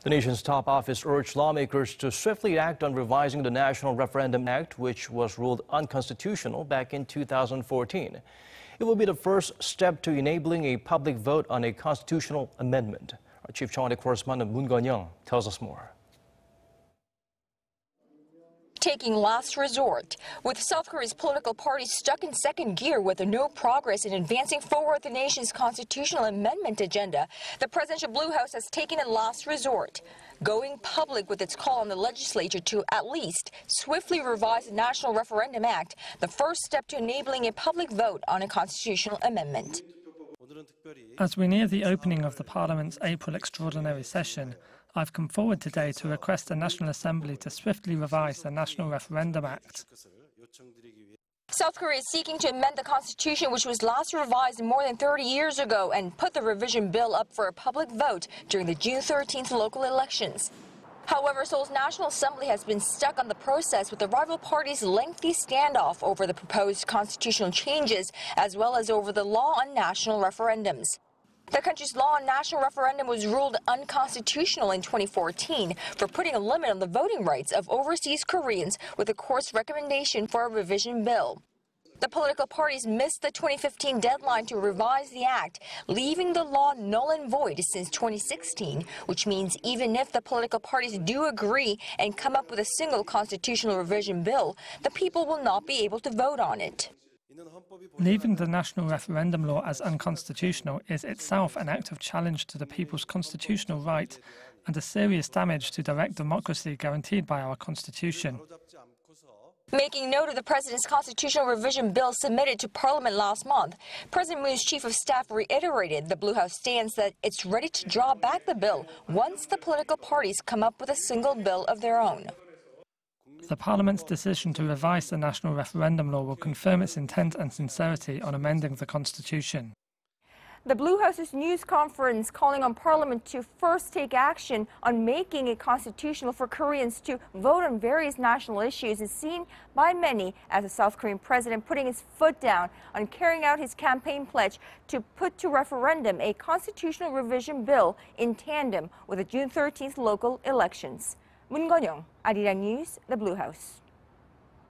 The nation's top office urged lawmakers to swiftly act on revising the National Referendum Act, which was ruled unconstitutional back in 2014. It will be the first step to enabling a public vote on a constitutional amendment. Our Chief Cheongwadae correspondent Moon Connyoung tells us more. Taking last resort, with South Korea's political parties stuck in second gear with no progress in advancing forward the nation's constitutional amendment agenda, the presidential Blue House has taken a last resort, going public with its call on the legislature to at least swiftly revise the National Referendum Act, the first step to enabling a public vote on a constitutional amendment. As we near the opening of the Parliament's April extraordinary session, I've come forward today to request the National Assembly to swiftly revise the National Referendum Act. South Korea is seeking to amend the Constitution, which was last revised more than 30 years ago, and put the revision bill up for a public vote during the June 13th local elections. However, Seoul's National Assembly has been stuck on the process with the rival parties' lengthy standoff over the proposed constitutional changes, as well as over the law on national referendums. The country's law on national referendum was ruled unconstitutional in 2014 for putting a limit on the voting rights of overseas Koreans, with a court's recommendation for a revision bill. The political parties missed the 2015 deadline to revise the act, leaving the law null and void since 2016, which means even if the political parties do agree and come up with a single constitutional revision bill, the people will not be able to vote on it. Leaving the national referendum law as unconstitutional is itself an act of challenge to the people's constitutional right and a serious damage to direct democracy guaranteed by our Constitution. Making note of the president's constitutional revision bill submitted to Parliament last month, President Moon's chief of staff reiterated the Blue House stance that it's ready to draw back the bill once the political parties come up with a single bill of their own. The Parliament's decision to revise the national referendum law will confirm its intent and sincerity on amending the Constitution. The Blue House's news conference calling on Parliament to first take action on making it constitutional for Koreans to vote on various national issues is seen by many as the South Korean president putting his foot down on carrying out his campaign pledge to put to referendum a constitutional revision bill in tandem with the June 13th local elections. Moon Connyoung, Arirang News, The Blue House.